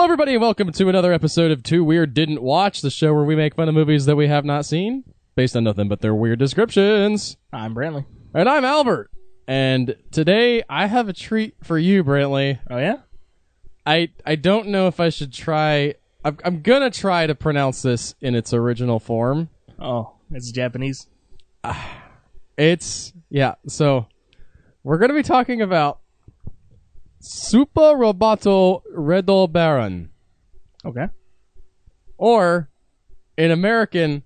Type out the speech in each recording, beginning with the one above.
Everybody, and welcome to another episode of Too Weird Didn't Watch, the show where we make fun of movies that we have not seen, based on nothing but their weird descriptions. I'm Brantley. And I'm Albert. And today, I have a treat for you, Brantley. Oh, yeah? I don't know if I should try... I'm gonna try to pronounce this in its original form. Oh, it's Japanese? So, we're gonna be talking about Super Roboto Red Baron. Okay. Or, in American,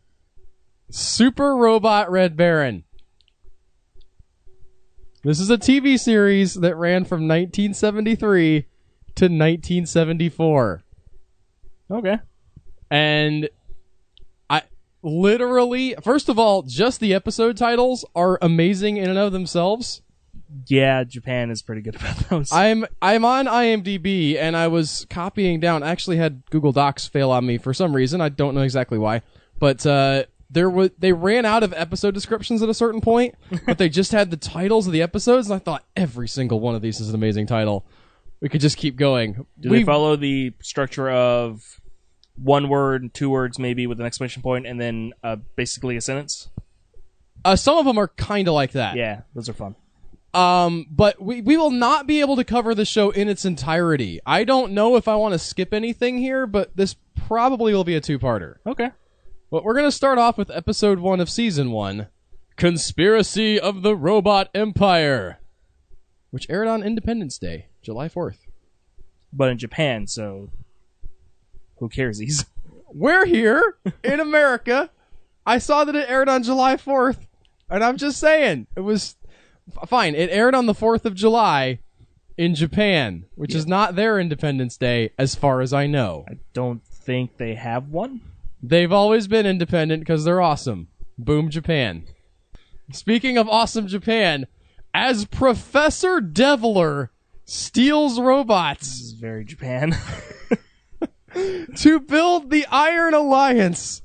Super Robot Red Baron. This is a TV series that ran from 1973 to 1974. Okay. And I literally, first of all, just the episode titles are amazing in and of themselves. Yeah, Japan is pretty good about those. I'm on IMDb, and I was copying down. I actually had Google Docs fail on me for some reason. I don't know exactly why, but they ran out of episode descriptions at a certain point, but they just had the titles of the episodes, and I thought every single one of these is an amazing title. We could just keep going. Do they follow the structure of one word, two words maybe with an exclamation point, and then basically a sentence? Some of them are kind of like that. Yeah, those are fun. But we will not be able to cover the show in its entirety. I don't know if I want to skip anything here, but this probably will be a two-parter. Okay. But we're going to start off with episode 1 of season 1, Conspiracy of the Robot Empire, which aired on Independence Day, July 4th. But in Japan, so who cares? These. We're here in America. I saw that it aired on July 4th, and I'm just saying, it was fine. It aired on the 4th of July in Japan, which is not their Independence Day, as far as I know. I don't think they have one. They've always been independent because they're awesome. Boom, Japan. Speaking of awesome Japan, as Professor Deviler steals robots... This is very Japan. to build the Iron Alliance,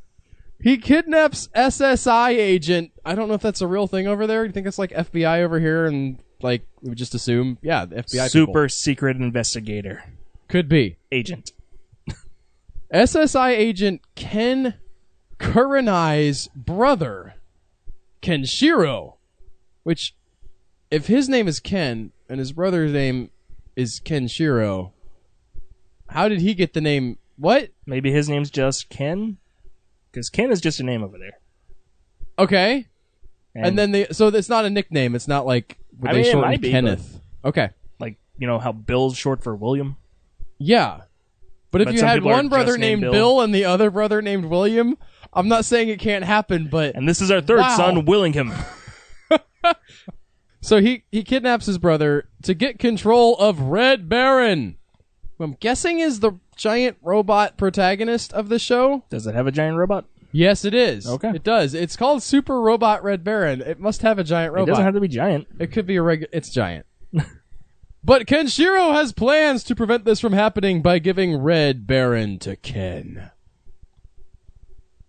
he kidnaps SSI agent. I don't know if that's a real thing over there. Do you think it's like FBI over here and, like, we would just assume? Yeah, the FBI Super people. secret investigator. Could be. Agent. SSI agent Ken Kurenai's brother, Kenshiro, which, if his name is Ken and his brother's name is Kenshiro, how did he get the name? What? Maybe his name's just Ken? Because Ken is just a name over there. Okay. And then so it's not a nickname. It's not like they shortened Kenneth. Okay. Like, you know how Bill's short for William? Yeah. But if you had one brother named Bill and the other brother named William, I'm not saying it can't happen, but... And this is our third son, Willingham. So he kidnaps his brother to get control of Red Baron, who I'm guessing is the giant robot protagonist of the show. Does it have a giant robot? Yes, it is. Okay. It does. It's called Super Robot Red Baron. It must have a giant robot. It doesn't have to be giant. It could be It's giant. But Kenshiro has plans to prevent this from happening by giving Red Baron to Ken.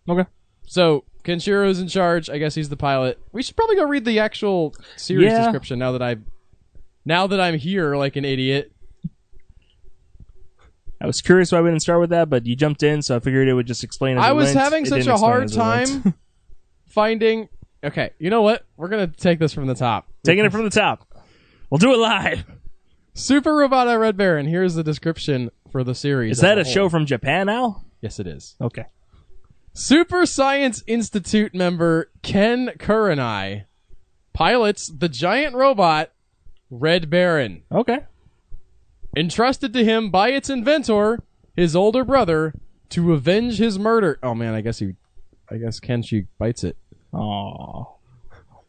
Okay. So, Kenshiro's in charge. I guess he's the pilot. We should probably go read the actual series description now that I'm here like an idiot. I was curious why we didn't start with that, but you jumped in, so I figured it would just explain as I was having such a hard time finding... Okay, you know what? We're going to take this from the top. Taking it from the top. We'll do it live. Super Roboto Red Baron. Here's the description for the series. Is that a show from Japan now? Yes, it is. Okay. Super Science Institute member Ken Kurenai pilots the giant robot Red Baron. Okay. Entrusted to him by its inventor, his older brother, to avenge his murder. Oh man, I guess Kenshi bites it. Aww.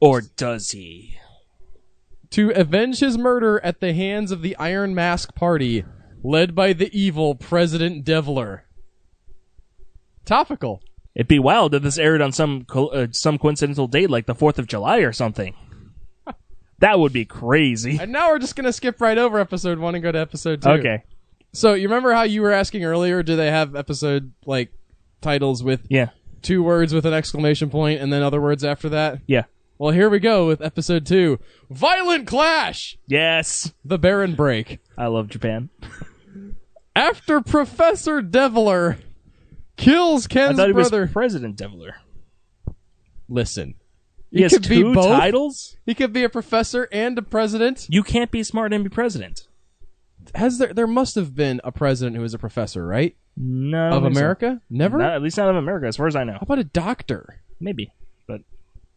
Or does he? To avenge his murder at the hands of the Iron Mask Party, led by the evil President Deviler. Topical. It'd be wild if this aired on some coincidental date like the 4th of July or something. That would be crazy. And now we're just going to skip right over episode 1 and go to episode 2. Okay. So, you remember how you were asking earlier, do they have episode, like, titles with 2 words with an exclamation point and then other words after that? Yeah. Well, here we go with episode 2. Violent Clash! Yes. The Baron Break. I love Japan. After Professor Deviler kills I Ken's thought he brother... was President Deviler. Listen. He has could be two both. titles? He could be a professor and a president. You can't be smart and be president. There must have been a president who was a professor, right? No. I don't Of think so. America? Never? At least not of America, as far as I know. How about a doctor? Maybe. But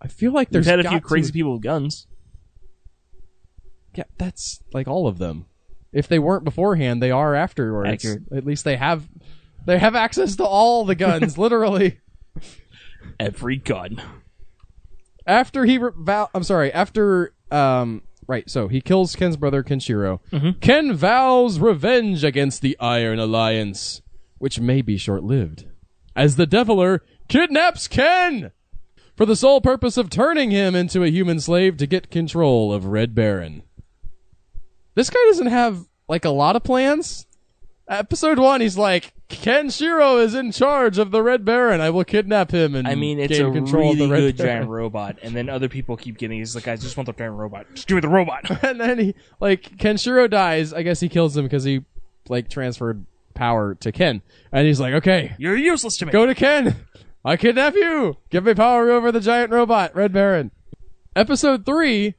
I feel like we've there's had a got few to- crazy people with guns. Yeah, that's like all of them. If they weren't beforehand, they are afterwards. Accurate. At least they have access to all the guns, literally. Every gun. After so he kills Ken's brother Kenshiro. Mm-hmm. Ken vows revenge against the Iron Alliance, which may be short-lived, as the Deviler kidnaps Ken for the sole purpose of turning him into a human slave to get control of Red Baron. This guy doesn't have, like, a lot of plans. Episode 1, he's like, Kenshiro is in charge of the Red Baron. I will kidnap him and It's gain a control of the really Red good Baron. giant robot, and then other people keep getting. He's like, I just want the giant robot. Just give me the robot. And then Kenshiro dies. I guess he kills him because he, transferred power to Ken. And he's like, okay, You're useless to me. go to Ken. I kidnap you. Give me power over the giant robot, Red Baron. Episode 3.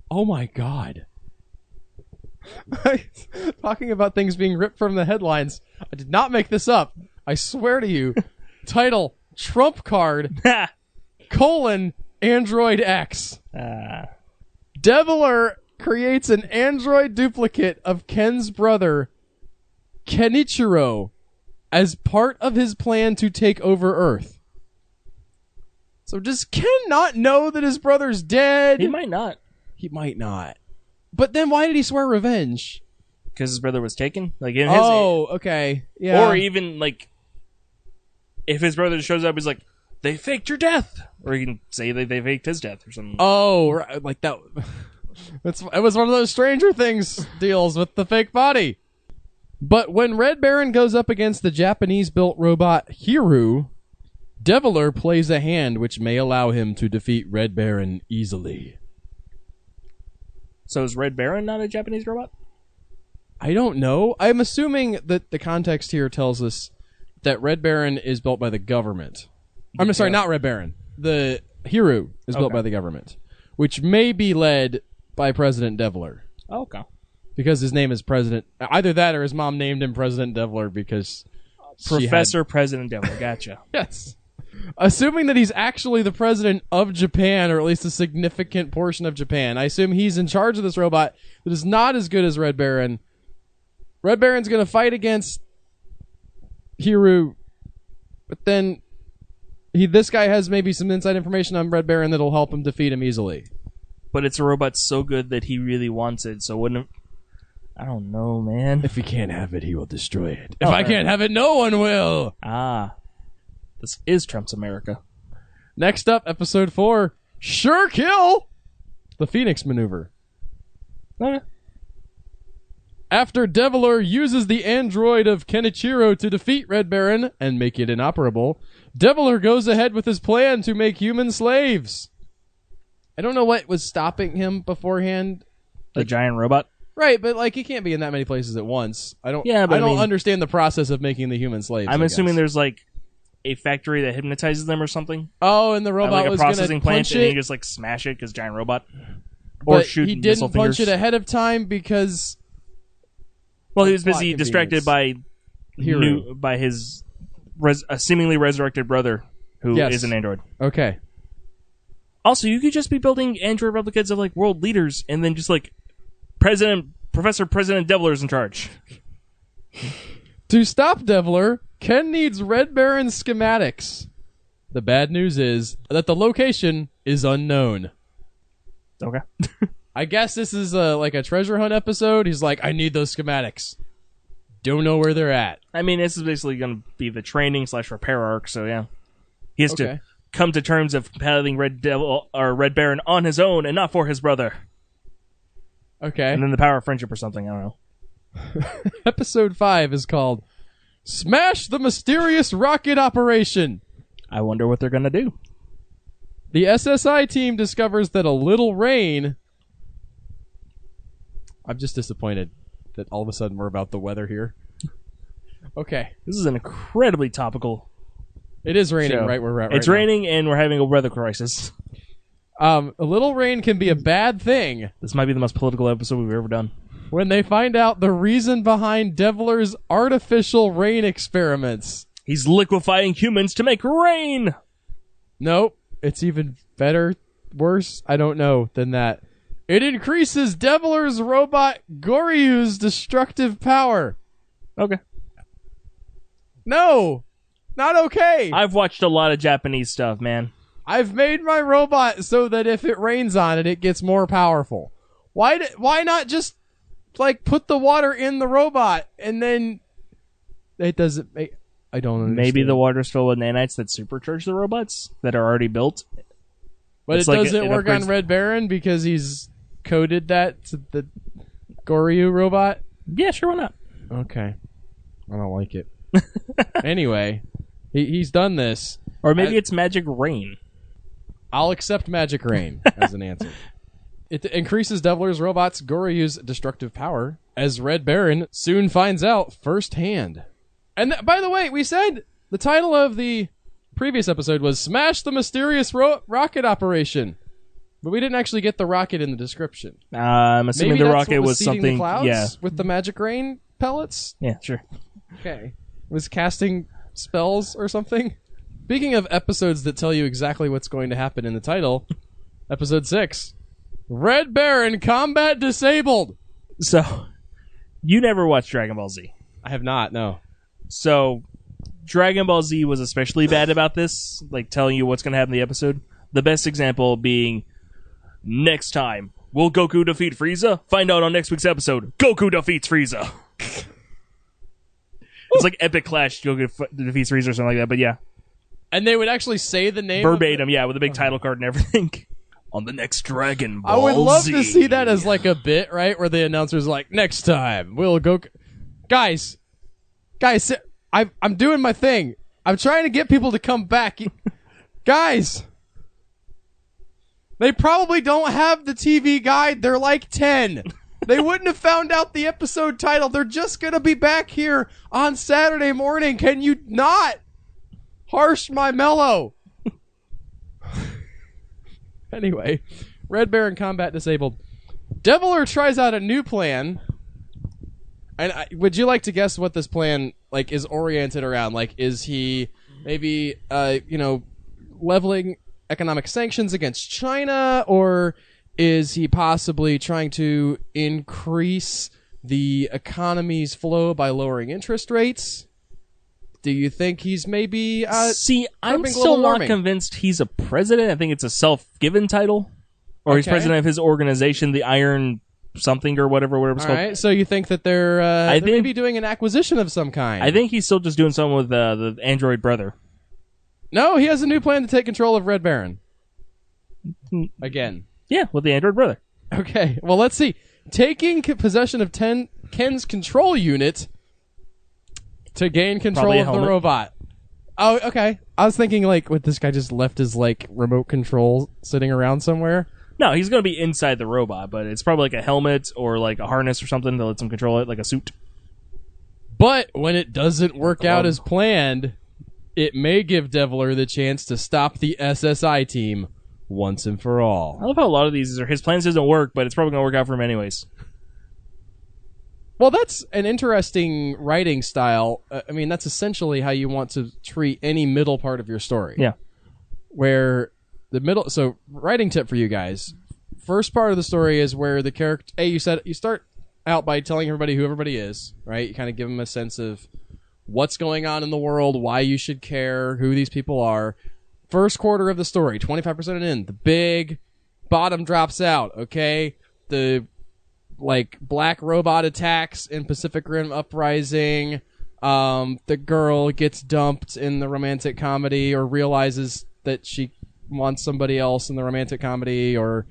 Oh my god. Talking about things being ripped from the headlines. I did not make this up. I swear to you. Title, Trump Card, : Android X. Deviler creates an android duplicate of Ken's brother, Kenichiro, as part of his plan to take over Earth. So does Ken not know that his brother's dead? He might not. He might not. But then why did he swear revenge? Because his brother was taken? Like in his Okay. Yeah. Or even, if his brother shows up, he's like, they faked your death. Or he can say that they faked his death or something. Oh, right, like that. It was one of those Stranger Things deals with the fake body. But when Red Baron goes up against the Japanese-built robot Hiru, Deviler plays a hand which may allow him to defeat Red Baron easily. So is Red Baron not a Japanese robot? I don't know. I'm assuming that the context here tells us that Red Baron is built by the government. I'm sorry, not Red Baron. The Hiru is built by the government, which may be led by President Deviler. Oh, okay. Because his name is President. Either that or his mom named him President Deviler because Professor President Deviler. Gotcha. Yes. Assuming that he's actually the president of Japan, or at least a significant portion of Japan. I assume he's in charge of this robot that is not as good as Red Baron. Red Baron's going to fight against Hiru, but then this guy has maybe some inside information on Red Baron that'll help him defeat him easily. But it's a robot so good that he really wants it, so wouldn't... I don't know, man. If he can't have it, he will destroy it. If I can't have it, no one will! This is Trump's America. Next up, episode 4, Sure Kill! The Phoenix Maneuver. Okay. After Deviler uses the android of Kenichiro to defeat Red Baron and make it inoperable, Deviler goes ahead with his plan to make human slaves. I don't know what was stopping him beforehand. The giant robot? Right, but he can't be in that many places at once. I don't understand the process of making the human slaves. I'm assuming there's a factory that hypnotizes them or something. Oh, and the robot was going to processing punch plant, it. and you just smash it because giant robot. Or But shoot he missile didn't punch fingers. it ahead of time because... Well, he was plot busy distracted convenience. by Hero. by his a seemingly resurrected brother who is an android. Okay. Also, you could just be building android replicas of world leaders, and then just Professor President Deviler's in charge. To stop Deviler, Ken needs Red Baron's schematics. The bad news is that the location is unknown. Okay. I guess this is a treasure hunt episode. He's like, I need those schematics. Don't know where they're at. I mean, this is basically going to be the training / repair arc. So yeah, he has to come to terms of piloting Red Baron on his own and not for his brother. Okay. And then the power of friendship or something. I don't know. Episode 5 is called Smash the Mysterious Rocket Operation. I wonder what they're going to do. The SSI team discovers that a little rain... I'm just disappointed that all of a sudden we're about the weather here. Okay. This is an incredibly topical. It is raining show. right where we're at right It's now. raining, and we're having a weather crisis. A little rain can be a bad thing. This might be the most political episode we've ever done. When they find out the reason behind Devler's artificial rain experiments. He's liquefying humans to make rain! Nope. It's even better, worse, I don't know, than that. It increases Devler's robot Goryu's destructive power. Okay. No! Not okay! I've watched a lot of Japanese stuff, man. I've made my robot so that if it rains on it, it gets more powerful. Why not just, like, put the water in the robot and then it doesn't make... I don't understand. Maybe the water's filled with nanites that supercharge the robots that are already built. But It's it like doesn't it work on upgrades- Red Baron because he's coded that to the Goryu robot? Yeah, sure, why not? Okay. I don't like it. Anyway, he's done this. Or maybe it's magic rain. I'll accept Magic Rain as an answer. It increases Devler's robot's Goryu's destructive power, as Red Baron soon finds out firsthand. And by the way, we said the title of the previous episode was Smash the Mysterious Rocket Operation. But we didn't actually get the rocket in the description. I'm assuming Maybe the that's rocket what was seeding something. the clouds Yeah, with the Magic Rain pellets? yeah, sure. Okay. Was casting spells or something? Speaking of episodes that tell you exactly what's going to happen in the title, episode 6, Red Baron Combat Disabled. So, you never watched Dragon Ball Z. I have not, no. So, Dragon Ball Z was especially bad about this, like telling you what's going to happen in the episode. The best example being, next time, will Goku defeat Frieza? Find out on next week's episode. Goku defeats Frieza. It's like Epic Clash, Goku defeats Frieza or something like that, but yeah. And they would actually say the name Verbatim, yeah, with a big title card and everything. On the next Dragon Ball I would love Z. to see that as like a bit, right? Where the announcer's like, next time, we'll go... Guys, I'm doing my thing. I'm trying to get people to come back. Guys, they probably don't have the TV guide. They're like 10. They wouldn't have found out the episode title. They're just going to be back here on Saturday morning. Can you not harsh my mellow? Anyway, Red Baron Combat Disabled. Devler tries out a new plan. And would you like to guess what this plan like is oriented around? Like, is he maybe leveling economic sanctions against China, or is he possibly trying to increase the economy's flow by lowering interest rates? Do you think he's maybe See, I'm curbing still global not warming? convinced he's a president. I think it's a self-given title. Or he's Okay. president of his organization, the Iron something or whatever it's All called. right, so you think that they're think- maybe doing an acquisition of some kind? I think he's still just doing something with the android brother. No, he has a new plan to take control of Red Baron. Again. Yeah, with the android brother. Okay, well, let's see. Taking possession of Ken's control unit to gain control Probably a of the helmet. robot. Oh, okay. I was thinking, like, what, this guy just left his, like, remote control sitting around somewhere? No, he's going to be inside the robot, but it's probably like a helmet or like a harness or something that lets him control it, like a suit. But when it doesn't work out as planned, it may give Devler the chance to stop the SSI team once and for all. I love how a lot of these are his plans doesn't work, but it's probably going to work out for him anyways. Well, that's an interesting writing style. I mean, that's essentially how you want to treat any middle part of your story. Yeah. Where the middle... So, writing tip for you guys. First part of the story is where the character... Hey, you start out by telling everybody who everybody is, right? You kind of give them a sense of what's going on in the world, why you should care, who these people are. First quarter of the story, 25% in, the big bottom drops out, okay? The... like black robot attacks in Pacific Rim Uprising. The girl gets dumped in the romantic comedy, or realizes that she wants somebody else in the romantic comedy, or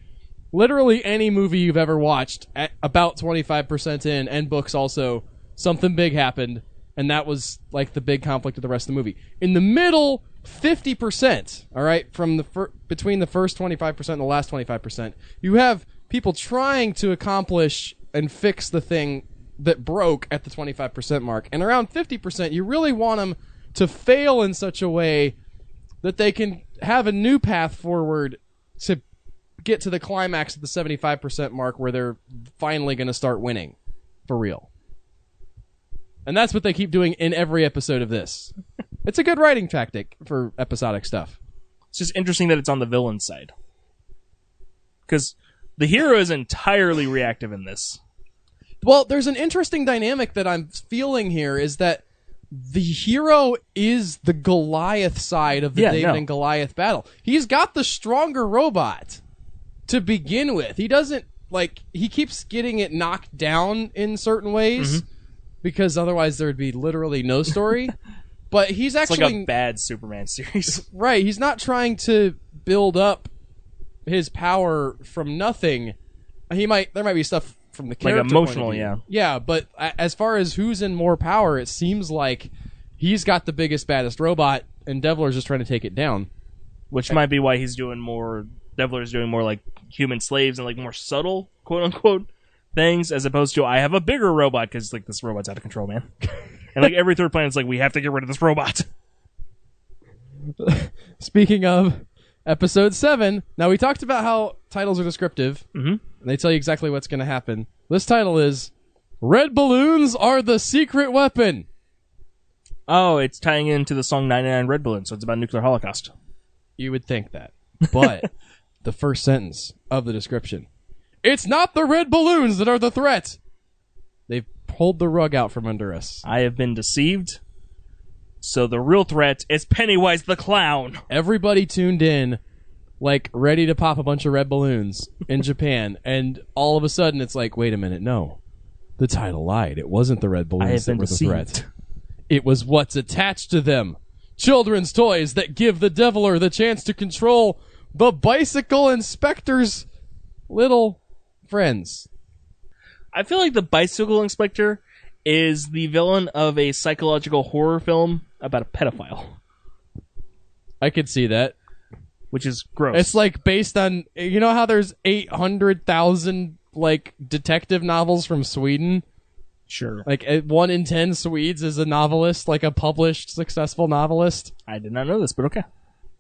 literally any movie you've ever watched at about 25% in, and books also, something big happened, and that was like the big conflict of the rest of the movie. In the middle, 50%, all right, from the between the first 25% and the last 25%, you have people trying to accomplish and fix the thing that broke at the 25% mark. And around 50%, you really want them to fail in such a way that they can have a new path forward to get to the climax at the 75% mark where they're finally going to start winning for real. And that's what they keep doing in every episode of this. It's a good writing tactic for episodic stuff. It's just interesting that it's on the villain side. Because the hero is entirely reactive in this. Well, there's an interesting dynamic that I'm feeling here is that the hero is the Goliath side of the David and Goliath battle. He's got the stronger robot to begin with. He doesn't, he keeps getting it knocked down in certain ways because otherwise there would be literally no story. But he's actually... It's like a bad Superman series. Right. He's not trying to build up his power from nothing. There might be stuff from the character like emotional, point of view. Yeah, but as far as who's in more power, it seems like he's got the biggest, baddest robot, and Devler's just trying to take it down. Which might be why he's doing more... Devler's doing more like human slaves and like more subtle, quote-unquote, things, as opposed to I have a bigger robot, because like this robot's out of control, man. And like every third planet's like, we have to get rid of this robot. Speaking of episode 7, now we talked about how titles are descriptive, and they tell you exactly what's going to happen. This title is Red Balloons Are the Secret Weapon. Oh, it's tying into the song 99 Red Balloons, so it's about nuclear holocaust. You would think that. But the first sentence of the description, it's not the red balloons that are the threat. They've pulled the rug out from under us. I have been deceived. So the real threat is Pennywise the Clown. Everybody tuned in, ready to pop a bunch of red balloons in Japan, and all of a sudden it's like, wait a minute, no. The title lied. It wasn't the red balloons that were the threat. It was what's attached to them. Children's toys that give the Deviler the chance to control the Bicycle Inspector's little friends. I feel like the Bicycle Inspector is the villain of a psychological horror film about a pedophile. I could see that. Which is gross. It's based on, you know how there's 800,000 detective novels from Sweden? Sure. 1 in 10 Swedes is a novelist, a published successful novelist. I did not know this, but okay.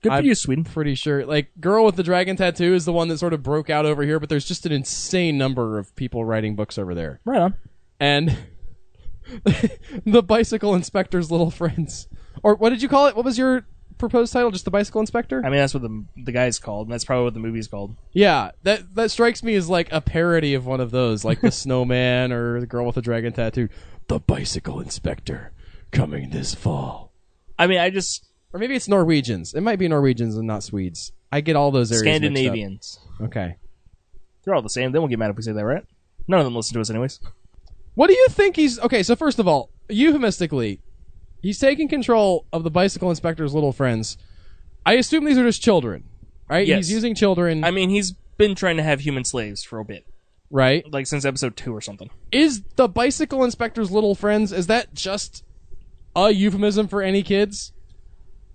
Good for you, Sweden. Pretty sure. Girl with the Dragon Tattoo is the one that sort of broke out over here, but there's just an insane number of people writing books over there. Right on. And the Bicycle Inspector's little friends. Or what did you call it? What was your proposed title? Just the Bicycle Inspector? I mean, that's what the guy's called, and that's probably what the movie's called. Yeah, that strikes me as a parody of one of those, like the Snowman or the Girl with the Dragon Tattoo. The Bicycle Inspector, coming this fall. I mean, Or maybe it's Norwegians. It might be Norwegians and not Swedes. I get all those areas Scandinavians. mixed up. Okay. They're all the same. They won't get mad if we say that, right? None of them listen to us anyways. What do you think he's... Okay, so first of all, euphemistically, he's taking control of the Bicycle Inspector's little friends. I assume these are just children, right? Yes. He's using children. I mean, he's been trying to have human slaves for a bit. Right. Since episode 2 or something. Is the Bicycle Inspector's little friends, is that just a euphemism for any kids?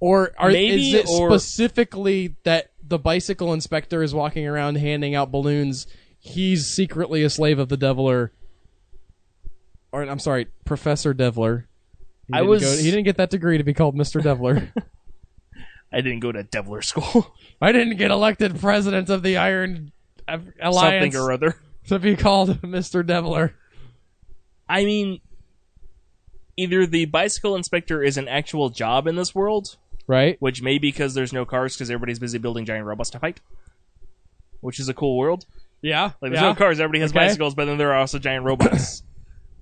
Or is it specifically that the Bicycle Inspector is walking around handing out balloons, he's secretly a slave of the Deviler? Or, I'm sorry, Professor Deviler. He didn't get that degree to be called Mr. Deviler. I didn't go to Deviler school. I didn't get elected president of the Iron Alliance. Something or other. To be called Mr. Deviler. I mean, either the Bicycle Inspector is an actual job in this world, right? Which may be because there's no cars because everybody's busy building giant robots to fight, which is a cool world. Yeah. There's no cars, everybody has bicycles, but then there are also giant robots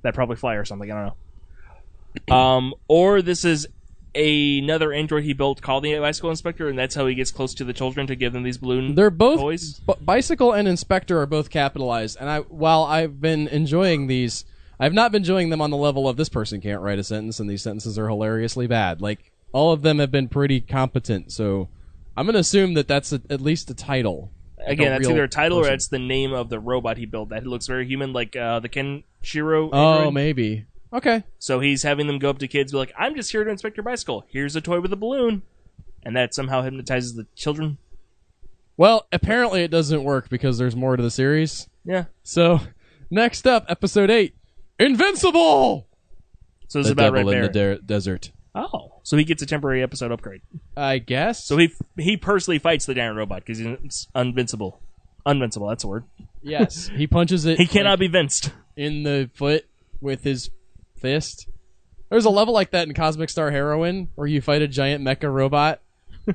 that probably fly or something, I don't know. Or this is another android he built called the Bicycle Inspector, and that's how he gets close to the children to give them these balloon They're both toys. Bicycle and Inspector are both capitalized, and while I've been enjoying these, I've not been enjoying them on the level of this person can't write a sentence, and these sentences are hilariously bad. All of them have been pretty competent, so I'm going to assume that that's at least a title. Again, that's either a title or that's the name of the robot he built. That looks very human, like the Kenshiro android. Oh, maybe. Okay. So he's having them go up to kids, be like, I'm just here to inspect your bicycle. Here's a toy with a balloon. And that somehow hypnotizes the children. Well, apparently it doesn't work because there's more to the series. Yeah. So, next up, episode 8. Invincible! So this The is about devil Red in Baron. the desert. Oh, so he gets a temporary episode upgrade. I guess. So he personally fights the giant robot because he's invincible. Invincible, that's a word. Yes, he punches it. He cannot be vinced. In the foot with his fist. There's a level like that in Cosmic Star Heroine where you fight a giant mecha robot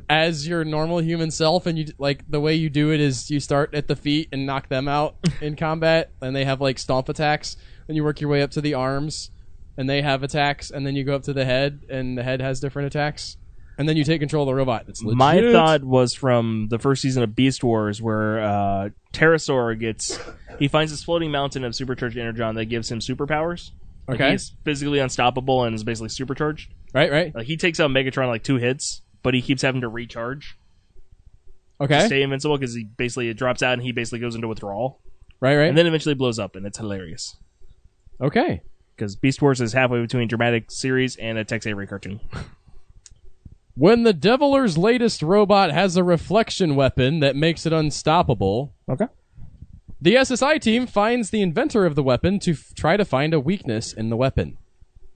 as your normal human self, and you like the way you do it is you start at the feet and knock them out in combat, and they have like stomp attacks, and you work your way up to the arms, and they have attacks, and then you go up to the head, and the head has different attacks, and then you take control of the robot. It's legit. My thought was from the first season of Beast Wars where Pterosaur he finds this floating mountain of supercharged energon that gives him superpowers. Like Okay. he's physically unstoppable and is basically supercharged. Right. Like he takes out Megatron like 2 hits, but he keeps having to recharge to Okay. stay invincible because it drops out and he basically goes into withdrawal. Right. And then eventually blows up, and it's hilarious. Okay. Because Beast Wars is halfway between a dramatic series and a Tex Avery cartoon. When the Deviler's latest robot has a reflection weapon that makes it unstoppable, Okay. the SSI team finds the inventor of the weapon to try to find a weakness in the weapon.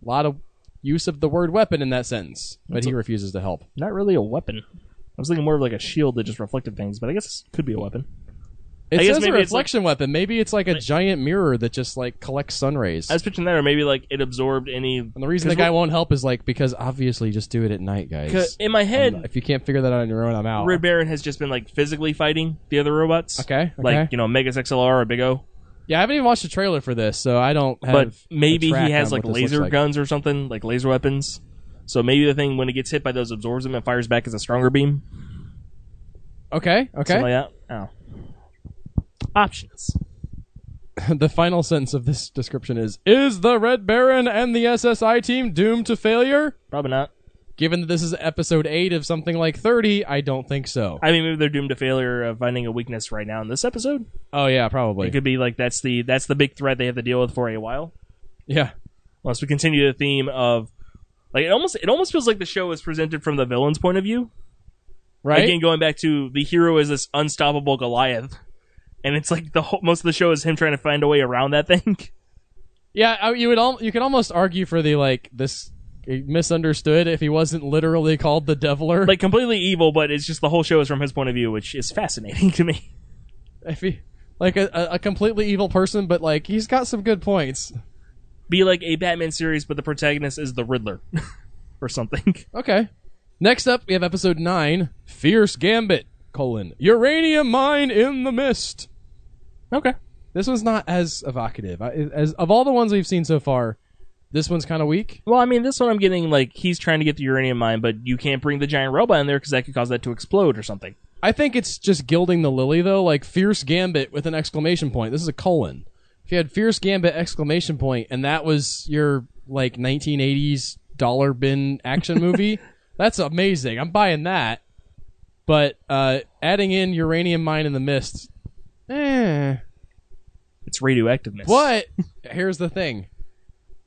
A lot of use of the word weapon in that sentence, but he refuses to help. Not really a weapon. I was thinking more of like a shield that just reflected things, but I guess it could be a weapon. It I guess says a maybe it's reflection weapon. Maybe it's like a giant mirror that just like collects sun rays. I was picturing that, or maybe like it absorbed any. And the reason the guy won't help is like because obviously just do it at night, guys. In my head, If you can't figure that out on your own, I'm out. Red Baron has just been like physically fighting the other robots. Okay. Like, Megas XLR or Big O. Yeah, I haven't even watched the trailer for this, so I don't have. But maybe a track he has on like what this laser looks like. guns or something, like laser weapons. So maybe the thing when it gets hit by those absorbs him and fires back as a stronger beam. Okay. Something like that. Oh. Options. The final sentence of this description is the Red Baron and the SSI team doomed to failure? Probably not. Given that this is episode 8 of something like 30, I don't think so. I mean, maybe they're doomed to failure of finding a weakness right now in this episode. Oh yeah, probably. It could be like that's the big threat they have to deal with for a while. Yeah. Unless we continue the theme of like it almost feels like the show is presented from the villain's point of view. Right? Again, going back to the hero is this unstoppable Goliath. And it's like most of the show is him trying to find a way around that thing. Yeah, you could almost argue for the like this misunderstood if he wasn't literally called the Deviler. Like completely evil, but it's just the whole show is from his point of view, which is fascinating to me. If he like a completely evil person, but like he's got some good points. Be like a Batman series, but the protagonist is the Riddler or something. Okay. Next up, we have episode 9, Fierce Gambit: Uranium Mine in the Mist. Okay. This one's not as evocative. As of all the ones we've seen so far, this one's kind of weak. Well, I mean, this one I'm getting like he's trying to get the uranium mine, but you can't bring the giant robot in there because that could cause that to explode or something. I think it's just gilding the lily, though. Like Fierce Gambit with an exclamation point. This is a colon. If you had Fierce Gambit exclamation point, and that was your like 1980s dollar bin action movie, that's amazing. I'm buying that. But adding in uranium mine in the mist, It's radioactiveness. But here's the thing: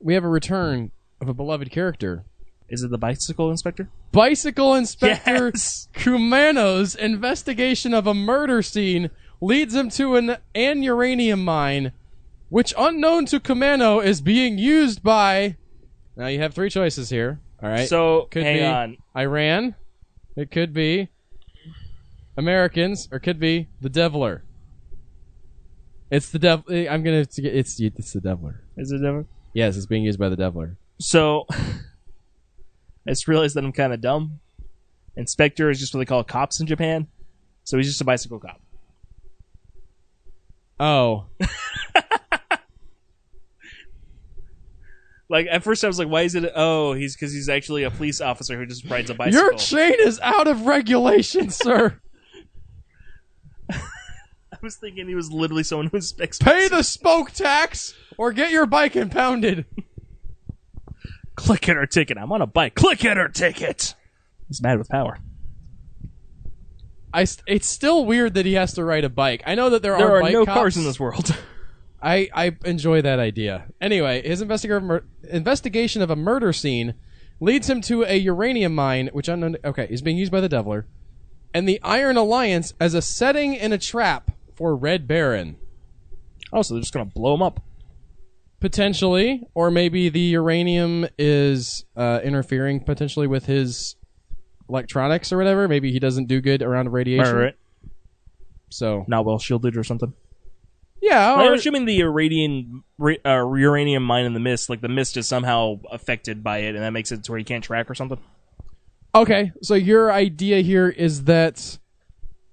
we have a return of a beloved character. Is it the bicycle inspector? Bicycle Inspector Yes! Kumano's investigation of a murder scene leads him to an uranium mine, which, unknown to Kumano, is being used by... Now, you have 3 choices here. All right. So, could hang be on. Iran. It could be Americans, or could be the Deviler. It's the Devil. I'm gonna. It's the Deviler. Is it ever? Yes, it's being used by the Deviler. So, I just realized that I'm kind of dumb. Inspector is just what they call cops in Japan. So he's just a bicycle cop. Oh. Like, at first I was like, why is it... Oh, because he's actually a police officer who just rides a bicycle. Your chain is out of regulation, sir. I was thinking he was literally someone who inspects... Pay the spoke tax or get your bike impounded. Click it or ticket. I'm on a bike. Click it or ticket. He's mad with power. It's still weird that he has to ride a bike. I know that there There are bike no cops. cars in this world. I enjoy that idea. Anyway, his investigation of a murder scene leads him to a uranium mine, which is being used by the Deviler, and the Iron Alliance as a setting and a trap for Red Baron. Oh, so they're just going to blow him up. Potentially, or maybe the uranium is interfering potentially with his electronics or whatever. Maybe he doesn't do good around radiation. Right. So Not well shielded or something. yeah, I'm assuming the uranium mine in the mist, like the mist is somehow affected by it, and that makes it to where you can't track or something. okay. So your idea here is that,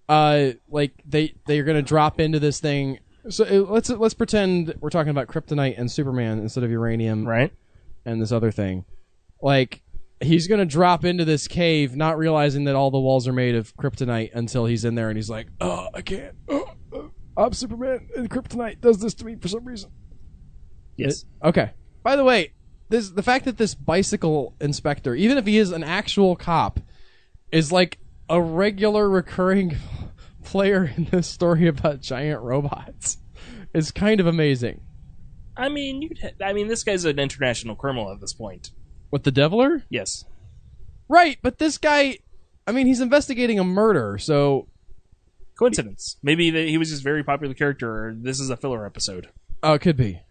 like they're gonna drop into this thing. So let's pretend we're talking about kryptonite and Superman instead of uranium, Right. and this other thing. Like he's gonna drop into this cave, not realizing that all the walls are made of kryptonite until he's in there, and he's like, "Oh, I can't. I'm Superman, and kryptonite does this to me for some reason." Yes. Okay. By the way, the fact that this bicycle inspector, even if he is an actual cop, is like a regular recurring player in this story about giant robots is kind of amazing. I mean, this guy's an international criminal at this point. With the Deviler? Yes. Right, but this guy, I mean, he's investigating a murder, so... Coincidence. Maybe he was just a very popular character, or this is a filler episode. Oh, it could be.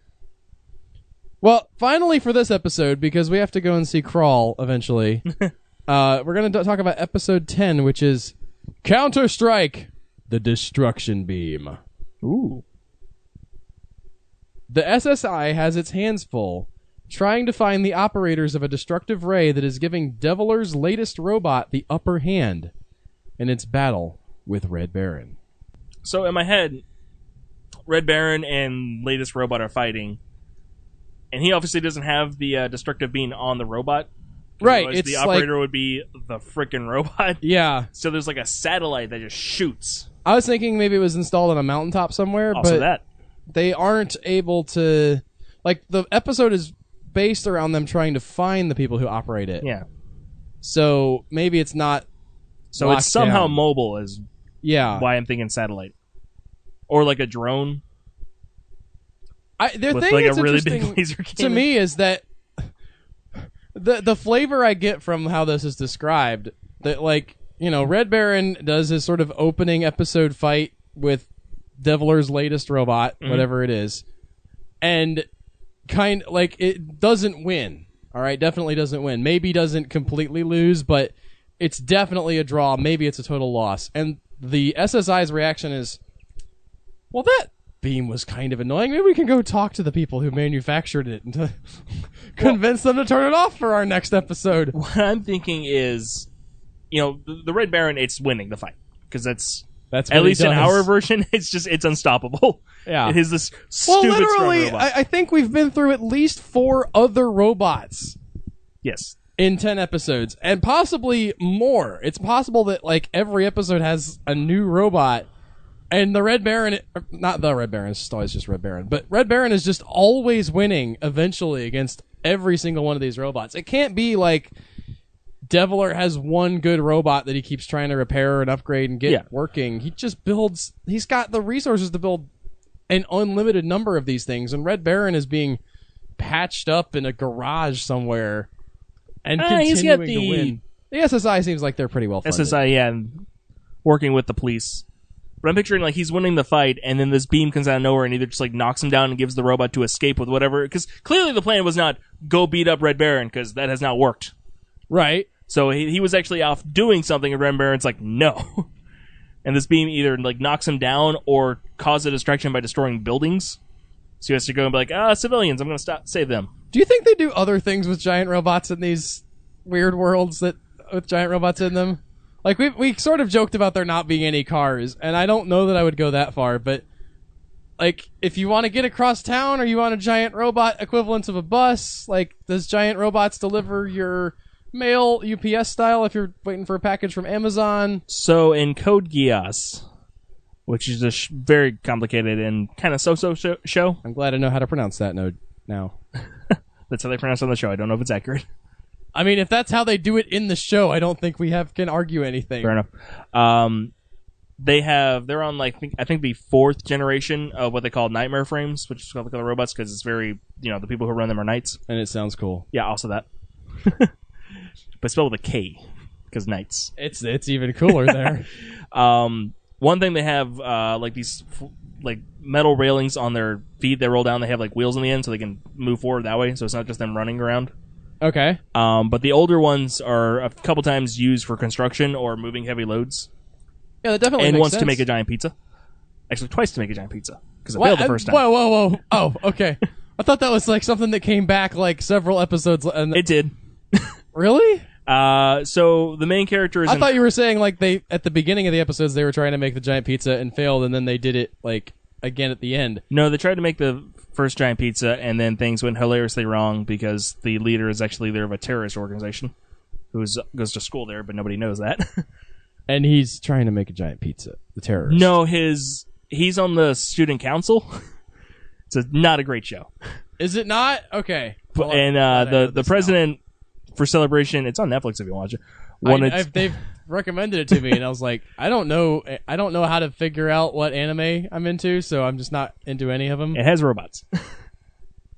Well, finally for this episode, because we have to go and see Crawl eventually, we're going to talk about episode 10, which is Counter-Strike, the Destruction Beam. Ooh. The SSI has its hands full, trying to find the operators of a destructive ray that is giving Deviler's latest robot the upper hand in its battle with Red Baron. So in my head, Red Baron and latest robot are fighting, and he obviously doesn't have the destructive beam on the robot. Right, it's the operator would be the frickin' robot. Yeah. So there's like a satellite that just shoots. I was thinking maybe it was installed on a mountaintop somewhere, Also but that. they aren't able to... Like, the episode is based around them trying to find the people who operate it. Yeah. So maybe it's not... So it's somehow down. mobile is why I'm thinking satellite. Or like a drone. The with thing like a that's really big interesting laser to cannon. me is that the flavor I get from how this is described, that, like, you know, Red Baron does his sort of opening episode fight with Deviler's latest robot, whatever it is, and kind like it doesn't win. All right, definitely doesn't win. Maybe doesn't completely lose, but it's definitely a draw. Maybe it's a total loss. And the SSI's reaction is, well, that beam was kind of annoying. Maybe we can go talk to the people who manufactured it and to convince them to turn it off for our next episode. What I'm thinking is, you know, the Red Baron, it's winning the fight. Because that's at least in our version, it's unstoppable. Yeah. It is this stupid strong literally, robot. I think we've been through at least 4 other robots. Yes. In 10 episodes, and possibly more. It's possible that, like, every episode has a new robot, and the Red Baron, not the Red Baron, it's always just Red Baron, but Red Baron is just always winning eventually against every single one of these robots. It can't be like Deviler has one good robot that he keeps trying to repair and upgrade and get working. He just builds, he's got the resources to build an unlimited number of these things, and Red Baron is being patched up in a garage somewhere and continuing to win. The SSI seems like they're pretty well funded. SSI, yeah, and working with the police. But I'm picturing like he's winning the fight, and then this beam comes out of nowhere and either just like knocks him down and gives the robot to escape with whatever. Because clearly the plan was not go beat up Red Baron, because that has not worked. Right. So he was actually off doing something, and Red Baron's like, no. And this beam either like knocks him down or causes a distraction by destroying buildings. So he has to go and be like, civilians, I'm going to save them. Do you think they do other things with giant robots in these weird worlds that with giant robots in them? Like, we sort of joked about there not being any cars, and I don't know that I would go that far, but, like, if you want to get across town or you want a giant robot equivalent of a bus, like, does giant robots deliver your mail UPS style if you're waiting for a package from Amazon? So in Code Geass, which is a very complicated and kind of so-so show. I'm glad I know how to pronounce that node now. That's how they pronounce it on the show. I don't know if it's accurate. I mean, if that's how they do it in the show, I don't think we can argue anything. Fair enough. They're on like I think the 4th generation of what they call nightmare frames, which is called the robots because it's very, you know, the people who run them are knights. And it sounds cool. Yeah, also that. But spelled with a K because knights. It's even cooler there. One thing they have like these like metal railings on their feet that roll down. They have like wheels on the end so they can move forward that way. So it's not just them running around. Okay. But the older ones are a couple times used for construction or moving heavy loads. Yeah, that definitely and makes once sense. to make a giant pizza. Actually, twice to make a giant pizza because it failed the first time. Whoa. Oh, okay. I thought that was like something that came back like several episodes. And It did. Really? So the main character is. I thought you were saying like they at the beginning of the episodes they were trying to make the giant pizza and failed, and then they did it like again at the end. No, they tried to make the first giant pizza, and then things went hilariously wrong because the leader is actually leader of a terrorist organization who goes to school there, but nobody knows that. And he's trying to make a giant pizza. The terrorist. No, he's on the student council. It's not a great show. Is it not? Okay. But, Well, and the president for celebration, it's on Netflix if you watch it. They've recommended it to me, and I was like, I don't know how to figure out what anime I'm into, so I'm just not into any of them. It has robots.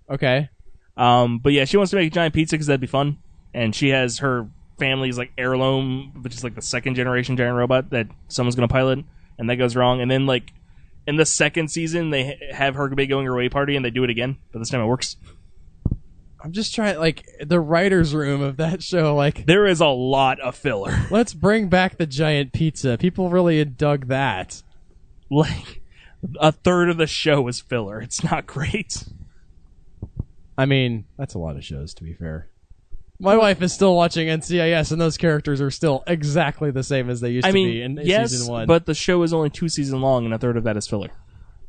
Okay. But yeah, she wants to make a giant pizza because that'd be fun, and she has her family's like heirloom, which is like the second generation giant robot that someone's gonna pilot, and that goes wrong, and then like in the second season they have her be going away party, and they do it again, but this time it works. I'm just trying, like, the writer's room of that show, like... There is a lot of filler. Let's bring back the giant pizza. People really dug that. Like, a third of the show is filler. It's not great. I mean, that's a lot of shows, to be fair. My wife is still watching NCIS, and those characters are still exactly the same as they used to be in season 1. But the show is only 2 seasons long, and a third of that is filler.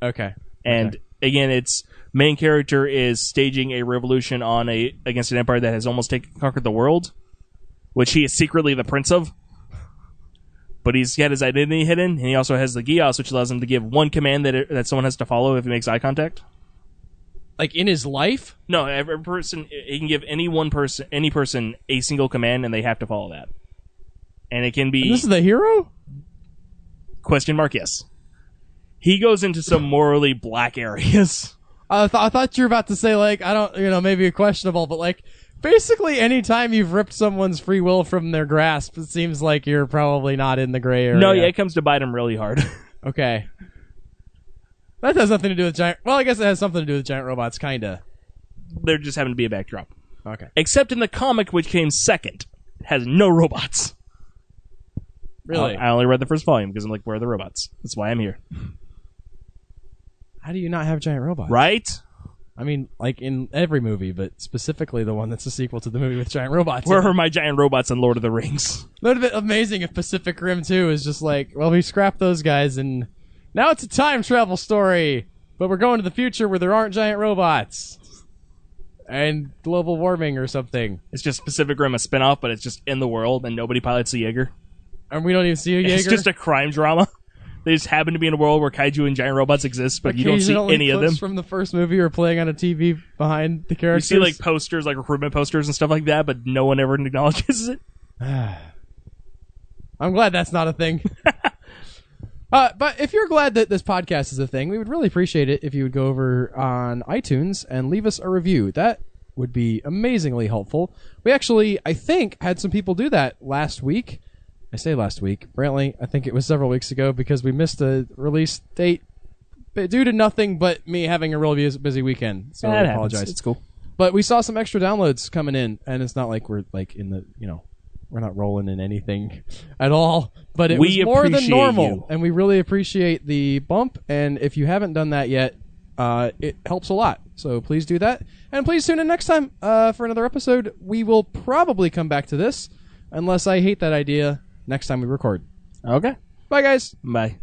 Okay. And, again, its main character is staging a revolution against an empire that has almost conquered the world, which he is secretly the prince of. But he's got his identity hidden, and he also has the Gios, which allows him to give one command that someone has to follow if he makes eye contact. Like, in his life? No, every person, he can give any person a single command, and they have to follow that. And it can be... And this is the hero? Question mark, yes. He goes into some morally black areas. I thought you were about to say, like, maybe questionable, but, like, basically any time you've ripped someone's free will from their grasp, it seems like you're probably not in the gray area. No, yeah, it comes to bite him really hard. Okay. That has nothing to do with giant... Well, I guess it has something to do with giant robots, kinda. There just happened to be a backdrop. Okay. Except in the comic, which came second. It has no robots. Really? I only read the first volume because I'm like, where are the robots? That's why I'm here. How do you not have giant robots? Right? I mean, like in every movie, but specifically the one that's a sequel to the movie with giant robots. Where are my giant robots in Lord of the Rings? That would have been amazing if Pacific Rim 2 is just like, well, we scrapped those guys and now it's a time travel story, but we're going to the future where there aren't giant robots. And global warming or something. It's just Pacific Rim, a spinoff, but it's just in the world and nobody pilots a Jaeger. And we don't even see a Jaeger? It's just a crime drama. They just happen to be in a world where kaiju and giant robots exist, but you don't see any of them. From the first movie are playing on a TV behind the characters. You see like posters, like recruitment posters and stuff like that, but no one ever acknowledges it. I'm glad that's not a thing. But if you're glad that this podcast is a thing, we would really appreciate it if you would go over on iTunes and leave us a review. That would be amazingly helpful. We actually, I think, had some people do that last week. I say last week. Apparently, I think it was several weeks ago because we missed a release date due to nothing but me having a really busy weekend. So I apologize. It's cool. But we saw some extra downloads coming in, and it's not like we're like in the, we're not rolling in anything at all. But it was more than normal, and we really appreciate the bump. And if you haven't done that yet, it helps a lot. So please do that. And please tune in next time for another episode. We will probably come back to this, unless I hate that idea next time we record. Okay. Bye, guys. Bye.